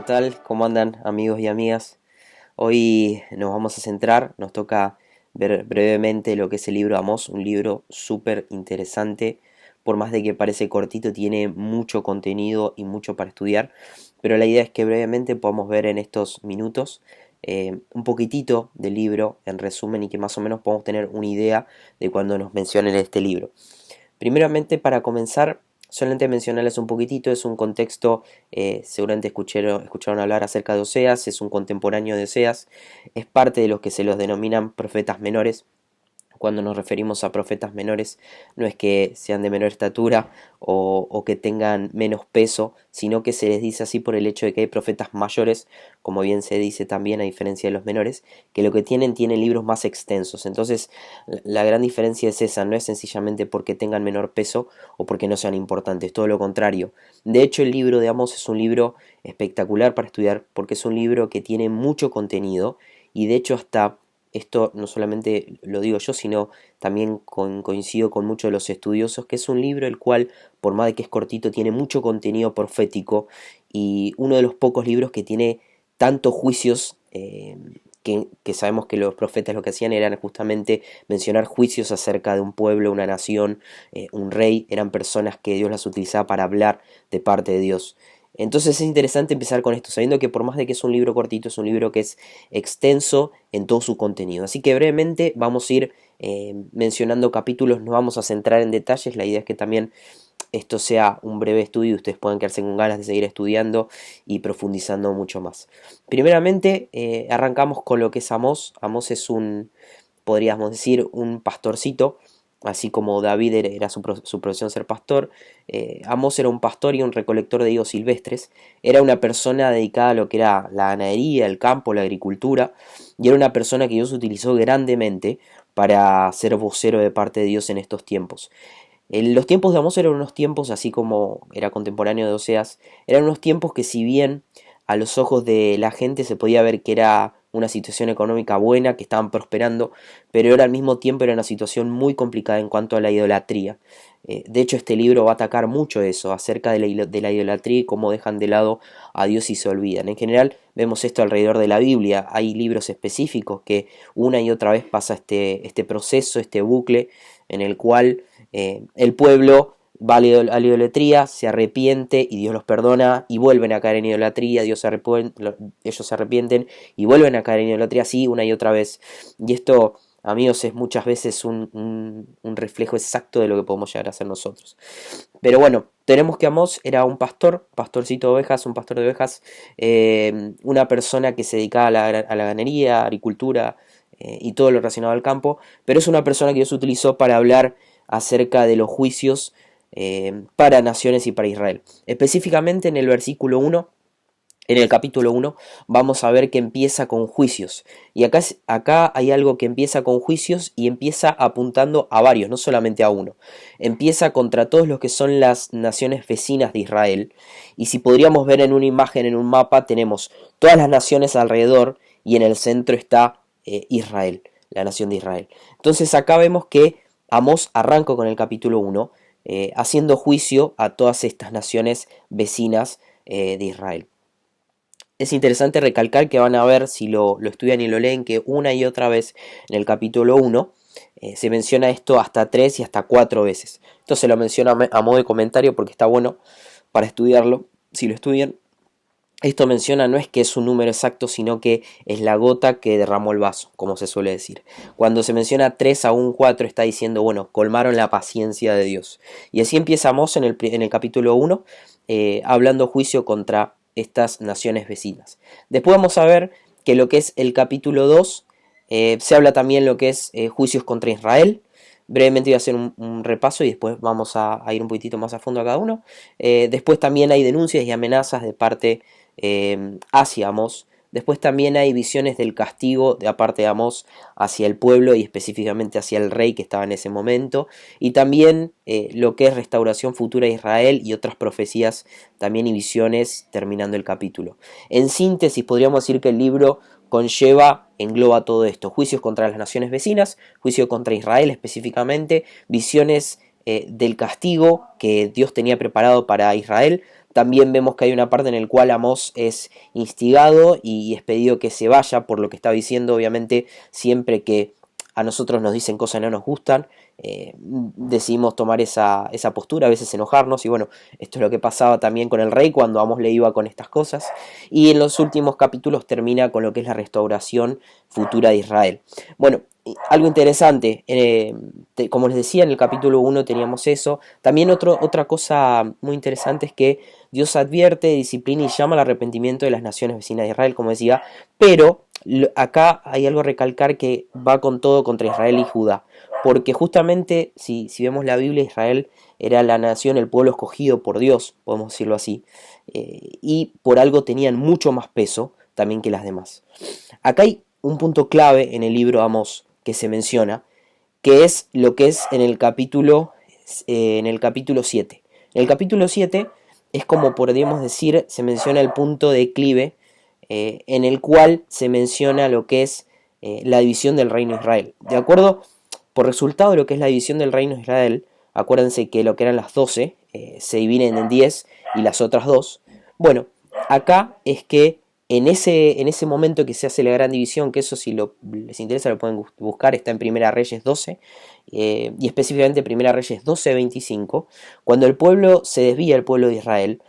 tal? ¿Cómo andan amigos y amigas? Hoy nos vamos a centrar, nos toca ver brevemente lo que es el libro Amós, un libro súper interesante, por más de que parece cortito, tiene mucho contenido y mucho para estudiar, pero la idea es que brevemente podamos ver en estos minutos un poquitito del libro en resumen y que más o menos podamos tener una idea de cuando nos mencionen este libro. Primeramente, para comenzar, solamente mencionarles un poquitito, es un contexto, seguramente escucharon hablar acerca de Oseas, es un contemporáneo de Oseas, es parte de los que se los denominan profetas menores. Cuando nos referimos a profetas menores, no es que sean de menor estatura o que tengan menos peso, sino que se les dice así por el hecho de que hay profetas mayores, como bien se dice también a diferencia de los menores, que lo que tienen libros más extensos. Entonces, la gran diferencia es esa, no es sencillamente porque tengan menor peso o porque no sean importantes, todo lo contrario. De hecho, el libro de Amós es un libro espectacular para estudiar porque es un libro que tiene mucho contenido y de hecho hasta esto no solamente lo digo yo, sino también coincido con muchos de los estudiosos, que es un libro el cual, por más de que es cortito, tiene mucho contenido profético y uno de los pocos libros que tiene tantos juicios, que sabemos que los profetas lo que hacían eran justamente mencionar juicios acerca de un pueblo, una nación, un rey, eran personas que Dios las utilizaba para hablar de parte de Dios. Entonces es interesante empezar con esto, sabiendo que por más de que es un libro cortito, es un libro que es extenso en todo su contenido. Así que brevemente vamos a ir mencionando capítulos, nos vamos a centrar en detalles. La idea es que también esto sea un breve estudio y ustedes puedan quedarse con ganas de seguir estudiando y profundizando mucho más. Primeramente, arrancamos con lo que es Amós. Amós es podríamos decir, un pastorcito. Así como David era su profesión ser pastor, Amós era un pastor y un recolector de higos silvestres. Era una persona dedicada a lo que era la ganadería, el campo, la agricultura, y era una persona que Dios utilizó grandemente para ser vocero de parte de Dios en estos tiempos. Los tiempos de Amós eran unos tiempos, así como era contemporáneo de Oseas, eran unos tiempos que, si bien a los ojos de la gente se podía ver que era una situación económica buena, que estaban prosperando, pero era al mismo tiempo era una situación muy complicada en cuanto a la idolatría. De hecho, este libro va a atacar mucho eso, acerca de la idolatría y cómo dejan de lado a Dios y se olvidan. En general, vemos esto alrededor de la Biblia. Hay libros específicos que una y otra vez pasa este proceso, este bucle, en el cual el pueblo va a la idolatría, se arrepiente y Dios los perdona y vuelven a caer en idolatría, ellos se arrepienten y vuelven a caer en idolatría así una y otra vez. Y esto, amigos, es muchas veces un reflejo exacto de lo que podemos llegar a hacer nosotros. Pero bueno, tenemos que Amós era un pastorcito de ovejas, un pastor de ovejas, una persona que se dedicaba a la ganadería, agricultura y todo lo relacionado al campo, pero es una persona que Dios utilizó para hablar acerca de los juicios para naciones y para Israel. Específicamente en el versículo 1, en el capítulo 1, vamos a ver que empieza con juicios. Y acá hay algo que empieza con juicios y empieza apuntando a varios, no solamente a uno. Empieza contra todos los que son las naciones vecinas de Israel. Y si podríamos ver en una imagen, en un mapa, tenemos todas las naciones alrededor y en el centro está Israel, la nación de Israel. Entonces acá vemos que Amós arranca con el capítulo 1, haciendo juicio a todas estas naciones vecinas de Israel. Es interesante recalcar que van a ver, si lo estudian y lo leen, que una y otra vez en el capítulo 1 se menciona esto hasta 3 y hasta 4 veces. Esto se lo menciona a modo de comentario porque está bueno para estudiarlo. Si lo estudian, esto menciona no es que es un número exacto, sino que es la gota que derramó el vaso, como se suele decir. Cuando se menciona 3 a un 4 está diciendo, bueno, colmaron la paciencia de Dios. Y así empieza Amós en el capítulo 1, hablando juicio contra estas naciones vecinas. Después vamos a ver que lo que es el capítulo 2, se habla también lo que es juicios contra Israel. Brevemente voy a hacer un repaso y después vamos a ir un poquitito más a fondo a cada uno. Después también hay denuncias y amenazas de parte hacia Amós. Después también hay visiones del castigo de aparte de Amós hacia el pueblo y específicamente hacia el rey que estaba en ese momento. Y también lo que es restauración futura de Israel y otras profecías también y visiones terminando el capítulo. En síntesis podríamos decir que el libro engloba todo esto: juicios contra las naciones vecinas, juicio contra Israel específicamente, visiones del castigo que Dios tenía preparado para Israel, También vemos que hay una parte en la cual Amós es instigado y es pedido que se vaya por lo que está diciendo. Obviamente, siempre que a nosotros nos dicen cosas que no nos gustan, decidimos tomar esa postura, a veces enojarnos, y bueno, esto es lo que pasaba también con el rey cuando Amós le iba con estas cosas. Y en los últimos capítulos termina con lo que es la restauración futura de Israel. Bueno, algo interesante, como les decía, en el capítulo 1 teníamos eso. También otra cosa muy interesante es que Dios advierte, disciplina y llama al arrepentimiento de las naciones vecinas de Israel, como decía, pero acá hay algo a recalcar que va con todo contra Israel y Judá, porque justamente si vemos la Biblia, Israel era la nación, el pueblo escogido por Dios, podemos decirlo así, y por algo tenían mucho más peso también que las demás. Acá hay un punto clave en el libro Amós que se menciona, que es lo que es en el capítulo 7. En el capítulo 7 es como podríamos decir, se menciona el punto de declive, en el cual se menciona lo que es la división del reino de Israel. De acuerdo, por resultado de lo que es la división del reino de Israel, acuérdense que lo que eran las 12 se dividen en 10 y las otras 2. Bueno, acá es que en ese momento que se hace la gran división, que eso si les interesa lo pueden buscar, está en Primera Reyes 12, y específicamente Primera Reyes 12:25, cuando el pueblo se desvía, el pueblo de Israel,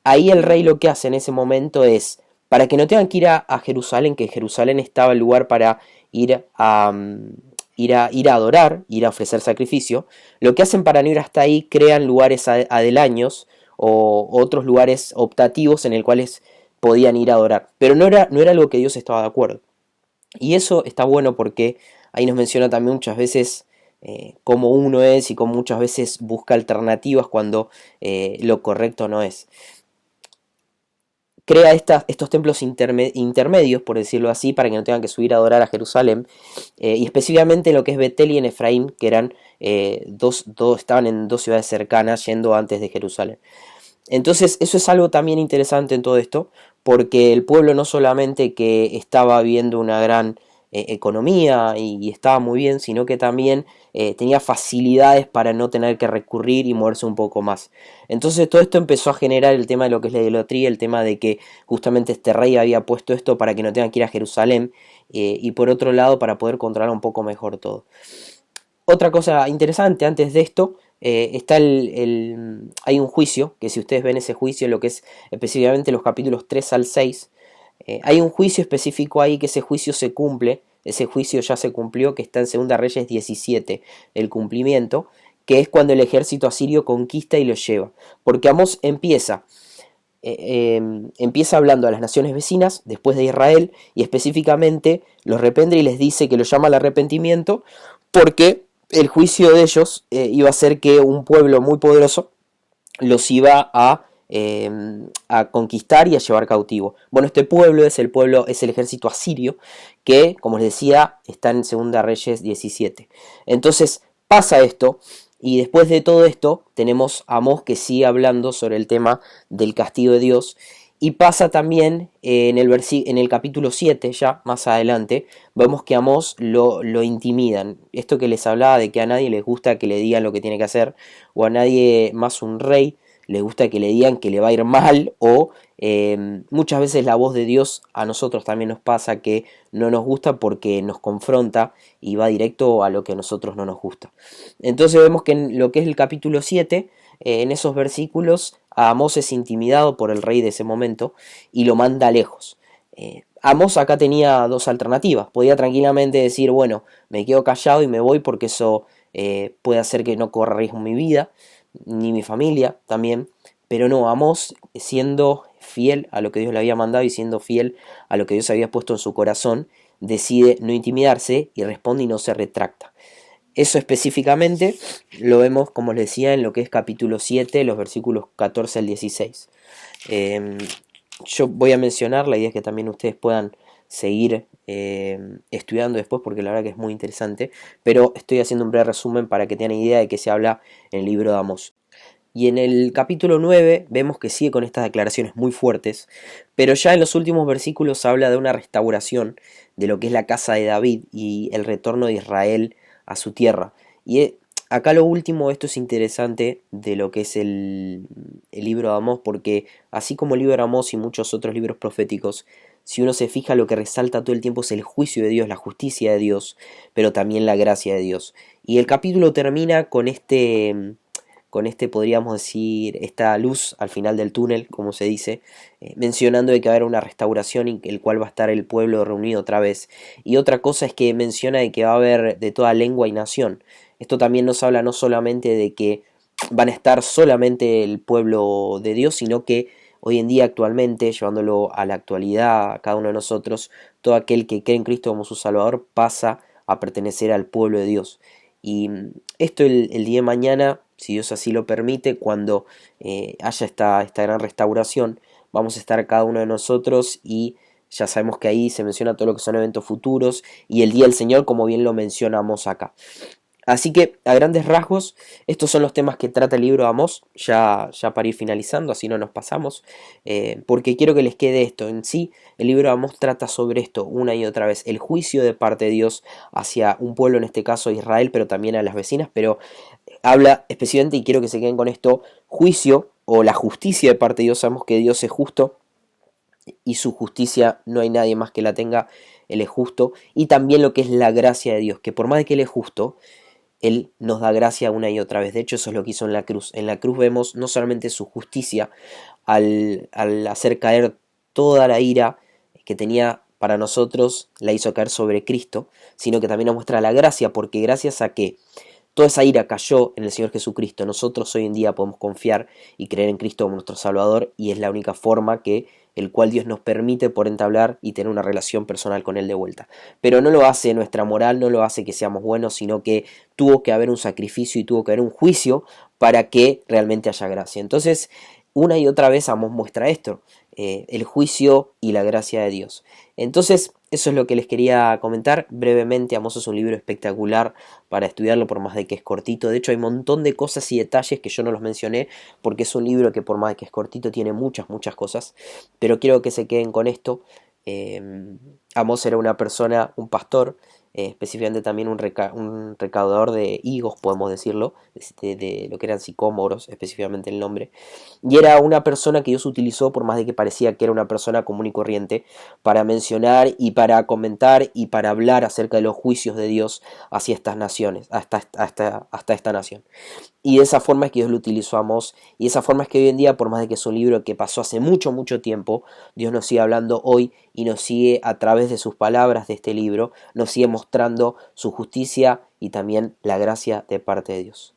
ahí el rey lo que hace en ese momento es, para que no tengan que ir a Jerusalén, que Jerusalén estaba el lugar para ir a adorar, ir a ofrecer sacrificio, lo que hacen para no ir hasta ahí, crean lugares adelaños o otros lugares optativos en el cuales podían ir a adorar. Pero no era algo que Dios estaba de acuerdo. Y eso está bueno porque ahí nos menciona también muchas veces cómo uno es y cómo muchas veces busca alternativas cuando lo correcto no es. Crea estos templos intermedios, por decirlo así, para que no tengan que subir a adorar a Jerusalén, y específicamente lo que es Betel y en Efraín, que eran estaban en dos ciudades cercanas yendo antes de Jerusalén. Entonces eso es algo también interesante en todo esto, porque el pueblo no solamente que estaba viendo una gran economía y estaba muy bien, sino que también tenía facilidades para no tener que recurrir y moverse un poco más. Entonces todo esto empezó a generar el tema de lo que es la idolatría, el tema de que justamente este rey había puesto esto para que no tengan que ir a Jerusalén, y por otro lado para poder controlar un poco mejor todo. Otra cosa interesante antes de esto, hay un juicio, que si ustedes ven ese juicio, lo que es específicamente los capítulos 3 al 6, hay un juicio específico ahí que ese juicio se cumple, ese juicio ya se cumplió, que está en Segunda Reyes 17, el cumplimiento, que es cuando el ejército asirio conquista y lo lleva. Porque Amós empieza hablando a las naciones vecinas, después de Israel, y específicamente los reprende y les dice que lo llama al arrepentimiento, porque el juicio de ellos iba a ser que un pueblo muy poderoso los iba a conquistar y a llevar cautivo. Bueno, este pueblo es el ejército asirio, que, como les decía, está en Segunda Reyes 17. Entonces pasa esto, y después de todo esto tenemos a Amós que sigue hablando sobre el tema del castigo de Dios. Y pasa también en el capítulo 7, ya más adelante, vemos que a Amós lo intimidan. Esto que les hablaba de que a nadie les gusta que le digan lo que tiene que hacer, o a nadie más un rey les gusta que le digan que le va a ir mal, o muchas veces la voz de Dios a nosotros también nos pasa que no nos gusta porque nos confronta y va directo a lo que a nosotros no nos gusta. Entonces vemos que en lo que es el capítulo 7, en esos versículos, Amós es intimidado por el rey de ese momento y lo manda lejos. Amós acá tenía dos alternativas. Podía tranquilamente decir, bueno, me quedo callado y me voy porque eso puede hacer que no corra riesgo mi vida, ni mi familia también. Pero no, Amós, siendo fiel a lo que Dios le había mandado y siendo fiel a lo que Dios había puesto en su corazón, decide no intimidarse y responde y no se retracta. Eso específicamente lo vemos, como les decía, en lo que es capítulo 7, los versículos 14 al 16. Yo voy a mencionar, la idea es que también ustedes puedan seguir estudiando después, porque la verdad que es muy interesante, pero estoy haciendo un breve resumen para que tengan idea de qué se habla en el libro de Amós. Y en el capítulo 9 vemos que sigue con estas declaraciones muy fuertes, pero ya en los últimos versículos habla de una restauración de lo que es la casa de David y el retorno de Israel a su tierra. Y acá lo último, esto es interesante de lo que es el libro de Amós, porque así como el libro de Amós y muchos otros libros proféticos, si uno se fija, lo que resalta todo el tiempo es el juicio de Dios, la justicia de Dios, pero también la gracia de Dios. Y el capítulo termina con este, podríamos decir, esta luz al final del túnel, como se dice, mencionando de que va a haber una restauración en el cual va a estar el pueblo reunido otra vez. Y otra cosa es que menciona de que va a haber de toda lengua y nación. Esto también nos habla no solamente de que van a estar solamente el pueblo de Dios, sino que hoy en día actualmente, llevándolo a la actualidad a cada uno de nosotros, todo aquel que cree en Cristo como su Salvador pasa a pertenecer al pueblo de Dios. Y esto el día de mañana, si Dios así lo permite, cuando haya esta gran restauración, vamos a estar cada uno de nosotros y ya sabemos que ahí se menciona todo lo que son eventos futuros y el día del Señor, como bien lo mencionamos acá. Así que, a grandes rasgos, estos son los temas que trata el libro de Amós, ya para ir finalizando, así no nos pasamos, porque quiero que les quede esto. En sí, el libro de Amós trata sobre esto una y otra vez, el juicio de parte de Dios hacia un pueblo, en este caso Israel, pero también a las vecinas, pero habla especialmente, y quiero que se queden con esto, juicio o la justicia de parte de Dios. Sabemos que Dios es justo y su justicia no hay nadie más que la tenga, Él es justo, y también lo que es la gracia de Dios, que por más de que Él es justo, Él nos da gracia una y otra vez. De hecho, eso es lo que hizo en la cruz. En la cruz vemos no solamente su justicia al hacer caer toda la ira que tenía para nosotros, la hizo caer sobre Cristo, sino que también nos muestra la gracia, porque gracias a que toda esa ira cayó en el Señor Jesucristo, nosotros hoy en día podemos confiar y creer en Cristo como nuestro Salvador, y es la única forma que el cual Dios nos permite por entablar y tener una relación personal con Él de vuelta. Pero no lo hace nuestra moral, no lo hace que seamos buenos, sino que tuvo que haber un sacrificio y tuvo que haber un juicio para que realmente haya gracia. Entonces, una y otra vez Amós muestra esto, el juicio y la gracia de Dios. Entonces, eso es lo que les quería comentar brevemente. Amós es un libro espectacular para estudiarlo, por más de que es cortito. De hecho, hay un montón de cosas y detalles que yo no los mencioné, porque es un libro que por más de que es cortito tiene muchas cosas, pero quiero que se queden con esto. Eh, Amós era una persona, un pastor, específicamente también un recaudador de higos, podemos decirlo, de lo que eran sicómoros, específicamente el nombre, y era una persona que Dios utilizó, por más de que parecía que era una persona común y corriente, para mencionar y para comentar y para hablar acerca de los juicios de Dios hacia estas naciones, hasta esta nación. Y de esa forma es que Dios lo utilizó a Amós, y de esa forma es que hoy en día, por más de que es un libro que pasó hace mucho tiempo, Dios nos sigue hablando hoy y nos sigue a través de sus palabras de este libro, nos sigue mostrando su justicia y también la gracia de parte de Dios.